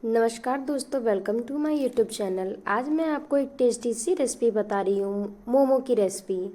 नमस्कार दोस्तों, welcome to my YouTube channel. आज मैं आपको एक टेस्टी सी रेसिपी बता रही हूँ, मोमो की रेसिपी।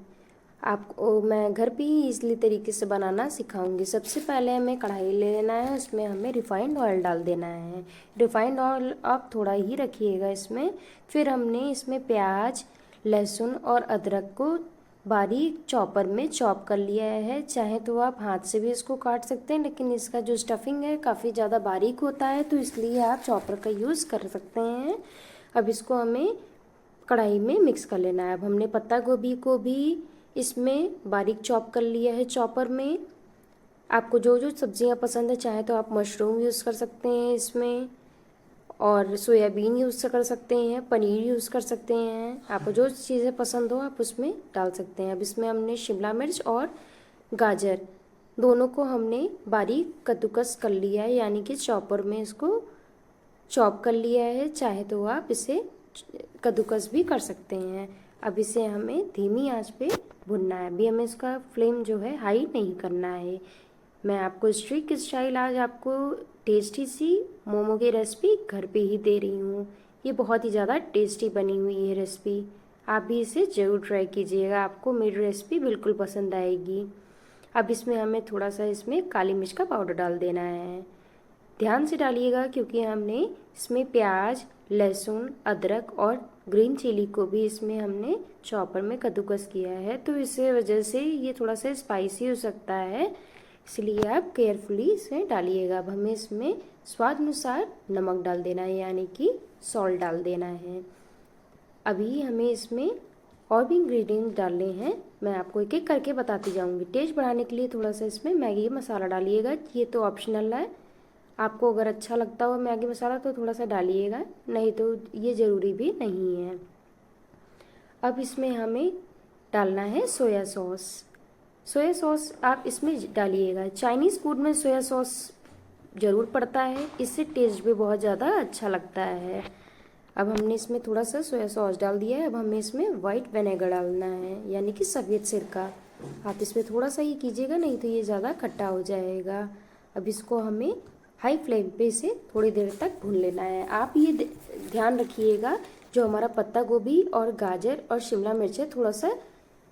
आपको मैं घर पे ही इजली तरीके से बनाना सिखाऊंगी। सबसे पहले हमें कढ़ाई ले लेना है, उसमें हमें रिफाइंड ऑयल डाल देना है। रिफाइंड ऑयल आप थोड़ा ही रखिएगा इसमें। फिर हमने इसमें प्याज, लहसुन और अदरक को बारीक चॉपर में चॉप कर लिया है। चाहे तो आप हाथ से भी इसको काट सकते हैं, लेकिन इसका जो स्टफिंग है काफ़ी ज़्यादा बारीक होता है, तो इसलिए आप चॉपर का यूज़ कर सकते हैं। अब इसको हमें कढ़ाई में मिक्स कर लेना है। अब हमने पत्ता गोभी को भी इसमें बारीक चॉप कर लिया है चॉपर में। आपको जो जो सब्जियां पसंद है, चाहे तो आप मशरूम यूज़ कर सकते हैं इसमें, और सोयाबीन यूज़ कर सकते हैं, पनीर यूज़ कर सकते हैं। आपको जो चीज़ें पसंद हो आप उसमें डाल सकते हैं। अब इसमें हमने शिमला मिर्च और गाजर दोनों को हमने बारीक कद्दूकस कर लिया है, यानी कि चॉपर में इसको चॉप कर लिया है। चाहे तो आप इसे कद्दूकस भी कर सकते हैं। अब इसे हमें धीमी आंच पे भुनना है। अभी हमें इसका फ्लेम जो है हाई नहीं करना है। मैं आपको स्ट्रीट स्टाइल आज आपको टेस्टी सी मोमो की रेसिपी घर पे ही दे रही हूँ। ये बहुत ही ज़्यादा टेस्टी बनी हुई है रेसिपी। आप भी इसे ज़रूर ट्राई कीजिएगा, आपको मेरी रेसिपी बिल्कुल पसंद आएगी। अब इसमें हमें थोड़ा सा इसमें काली मिर्च का पाउडर डाल देना है। ध्यान से डालिएगा, क्योंकि हमने इसमें प्याज, लहसुन, अदरक और ग्रीन चिली को भी इसमें हमने चॉपर में कद्दूकस किया है, तो इस वजह से ये थोड़ा सा स्पाइसी हो सकता है, इसलिए आप केयरफुली इसे डालिएगा। अब हमें इसमें स्वाद अनुसार नमक डाल देना है, यानी कि सॉल्ट डाल देना है। अभी हमें इसमें और भी इंग्रेडिएंट्स डालने हैं, मैं आपको एक एक करके बताती जाऊंगी। टेस्ट बढ़ाने के लिए थोड़ा सा इसमें मैगी मसाला डालिएगा, ये तो ऑप्शनल है। आपको अगर अच्छा लगता हो मैगी मसाला तो थोड़ा सा डालिएगा, नहीं तो ये ज़रूरी भी नहीं है। अब इसमें हमें डालना है सोया सॉस। सोया सॉस आप इसमें डालिएगा। चाइनीज़ फूड में सोया सॉस ज़रूर पड़ता है, इससे टेस्ट भी बहुत ज़्यादा अच्छा लगता है। अब हमने इसमें थोड़ा सा सोया सॉस डाल दिया है। अब हमें इसमें वाइट विनेगर डालना है, यानी कि सफ़ेद सिरका। आप इसमें थोड़ा सा ही कीजिएगा, नहीं तो ये ज़्यादा खट्टा हो जाएगा। अब इसको हमें हाई फ्लेम पे इसे थोड़ी देर तक भून लेना है। आप ये ध्यान रखिएगा, जो हमारा पत्ता गोभी और गाजर और शिमला मिर्च है, थोड़ा सा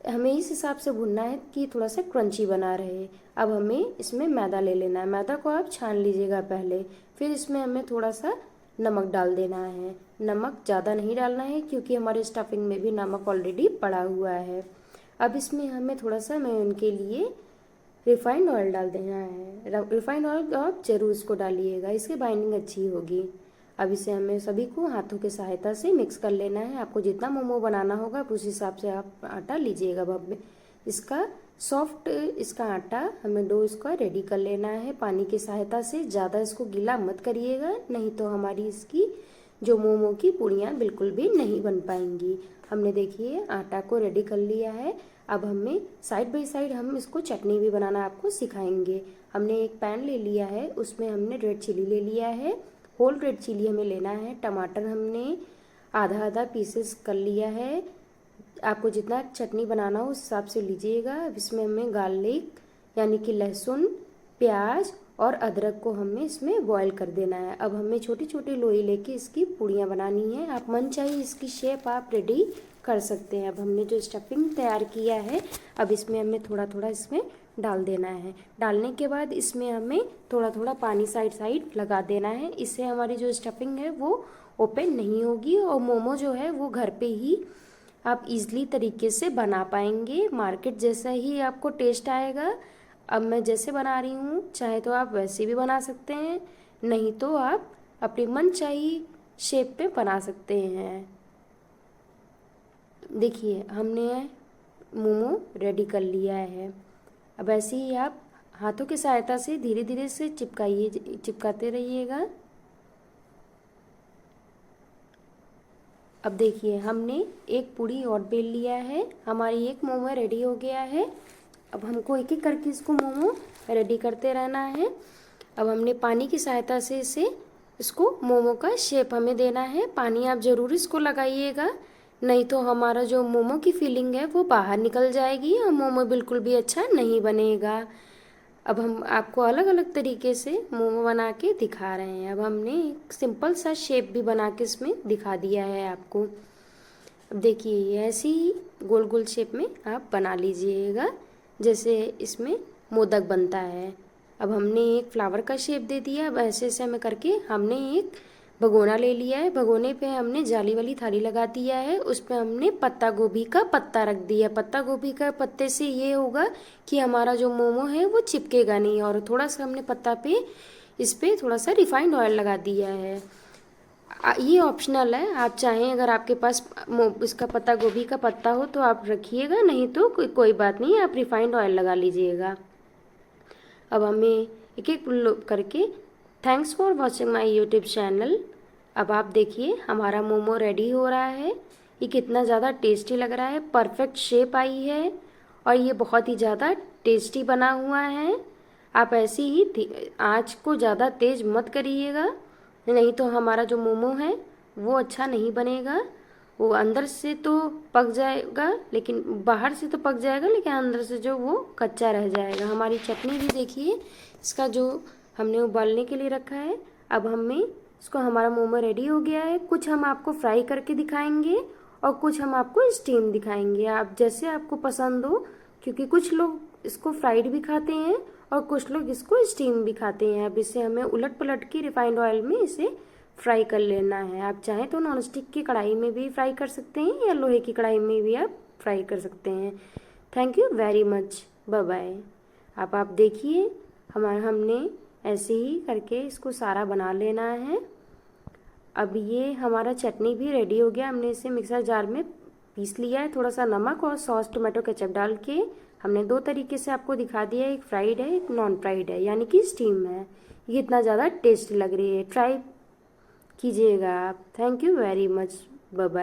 हमें इस हिसाब से भुनना है कि थोड़ा सा क्रंची बना रहे। अब हमें इसमें मैदा ले लेना है। मैदा को आप छान लीजिएगा पहले, फिर इसमें हमें थोड़ा सा नमक डाल देना है। नमक ज़्यादा नहीं डालना है, क्योंकि हमारे स्टफिंग में भी नमक ऑलरेडी पड़ा हुआ है। अब इसमें हमें थोड़ा सा मेयोनेज़ के लिए रिफाइंड ऑयल डाल देना है। रिफाइंड ऑयल आप जरूर इसको डालिएगा, इसकी बाइंडिंग अच्छी होगी। अब इसे हमें सभी को हाथों की सहायता से मिक्स कर लेना है। आपको जितना मोमो बनाना होगा आप उस हिसाब से आप आटा लीजिएगा। अब इसका सॉफ्ट इसका आटा हमें डो इसका रेडी कर लेना है पानी की सहायता से। ज़्यादा इसको गीला मत करिएगा, नहीं तो हमारी इसकी जो मोमो की पूड़ियाँ बिल्कुल भी नहीं बन पाएंगी। हमने देखिए आटा को रेडी कर लिया है। अब हमें साइड बाय साइड हम इसको चटनी भी बनाना आपको सिखाएंगे। हमने एक पैन ले लिया है, उसमें हमने रेड चिली ले लिया है। होल रेड चिली हमें लेना है। टमाटर हमने आधा आधा पीसेस कर लिया है। आपको जितना चटनी बनाना हो उस हिसाब से लीजिएगा। अब इसमें हमें गार्लिक यानी कि लहसुन, प्याज और अदरक को हमें इसमें बॉईल कर देना है। अब हमें छोटी छोटी लोई लेके इसकी पूड़ियाँ बनानी है। आप मन चाहिए इसकी शेप आप रेडी कर सकते हैं। अब हमने जो स्टफिंग तैयार किया है, अब इसमें हमें थोड़ा थोड़ा इसमें डाल देना है। डालने के बाद इसमें हमें थोड़ा थोड़ा पानी साइड साइड लगा देना है। इससे हमारी जो स्टफिंग है वो ओपन नहीं होगी, और मोमो जो है वो घर पे ही आप इजली तरीके से बना पाएंगे। मार्केट जैसा ही आपको टेस्ट आएगा। अब मैं जैसे बना रही हूँ, चाहे तो आप वैसे भी बना सकते हैं, नहीं तो आप अपनी मन चाहिए शेप पे बना सकते हैं। देखिए हमने मोमो रेडी कर लिया है। अब ऐसे ही आप हाथों की सहायता से धीरे धीरे से चिपकाते रहिएगा। अब देखिए हमने एक पूड़ी और बेल लिया है। हमारी एक मोमो रेडी हो गया है। अब हमको एक एक करके इसको मोमो रेडी करते रहना है। अब हमने पानी की सहायता से इसको मोमो का शेप हमें देना है। पानी आप ज़रूर इसको लगाइएगा, नहीं तो हमारा जो मोमो की फीलिंग है वो बाहर निकल जाएगी और मोमो बिल्कुल भी अच्छा नहीं बनेगा। अब हम आपको अलग अलग तरीके से मोमो बना के दिखा रहे हैं। अब हमने एक सिंपल सा शेप भी बना के इसमें दिखा दिया है आपको। अब देखिए ये ऐसे ही गोल गोल शेप में आप बना लीजिएगा जैसे इसमें मोदक बनता है। अब हमने एक फ्लावर का शेप दे दिया। अब ऐसे ऐसे में करके हमने एक भगोना ले लिया है। भगोने पे हमने जाली वाली थाली लगा दिया है। उस पे हमने पत्ता गोभी का पत्ता रख दिया। पत्ता गोभी का पत्ते से ये होगा कि हमारा जो मोमो है वो चिपकेगा नहीं। और थोड़ा सा हमने पत्ता पे इस पे थोड़ा सा रिफाइंड ऑयल लगा दिया है। ये ऑप्शनल है, आप चाहें अगर आपके पास इसका पत्ता गोभी का पत्ता हो तो आप रखिएगा, नहीं तो कोई बात नहीं, आप रिफाइंड ऑयल लगा लीजिएगा। अब हमें एक एक करके thanks for watching my YouTube channel. अब आप देखिए हमारा मोमो रेडी हो रहा है। ये कितना ज़्यादा टेस्टी लग रहा है, परफेक्ट शेप आई है और ये बहुत ही ज़्यादा टेस्टी बना हुआ है। आप ऐसी ही आँच को ज़्यादा तेज़ मत करिएगा, नहीं तो हमारा जो मोमो है वो अच्छा नहीं बनेगा। वो अंदर से तो पक जाएगा लेकिन बाहर से तो पक जाएगा लेकिन अंदर से जो वो कच्चा रह जाएगा। हमारी चटनी भी देखिए, इसका जो हमने उबालने के लिए रखा है। अब हमें इसको, हमारा मोमो रेडी हो गया है। कुछ हम आपको फ्राई करके दिखाएंगे और कुछ हम आपको स्टीम दिखाएंगे, आप जैसे आपको पसंद हो, क्योंकि कुछ लोग इसको फ्राइड भी खाते हैं और कुछ लोग इसको स्टीम भी खाते हैं। अब इसे हमें उलट पलट के रिफाइंड ऑयल में इसे फ्राई कर लेना है। आप चाहें तो नॉन स्टिक की कढ़ाई में भी फ्राई कर सकते हैं या लोहे की कढ़ाई में भी आप फ्राई कर सकते हैं। Thank you very much, bye bye. अब आप देखिए हमने ऐसे ही करके इसको सारा बना लेना है। अब ये हमारा चटनी भी रेडी हो गया। हमने इसे मिक्सर जार में पीस लिया है। थोड़ा सा नमक और सॉस टोमेटो केचप डाल के हमने दो तरीके से आपको दिखा दिया है, एक फ्राइड है एक नॉन फ्राइड है, यानी कि स्टीम है। ये इतना ज़्यादा टेस्टी लग रही है, ट्राई कीजिएगा आप। Thank you very much, bye bye.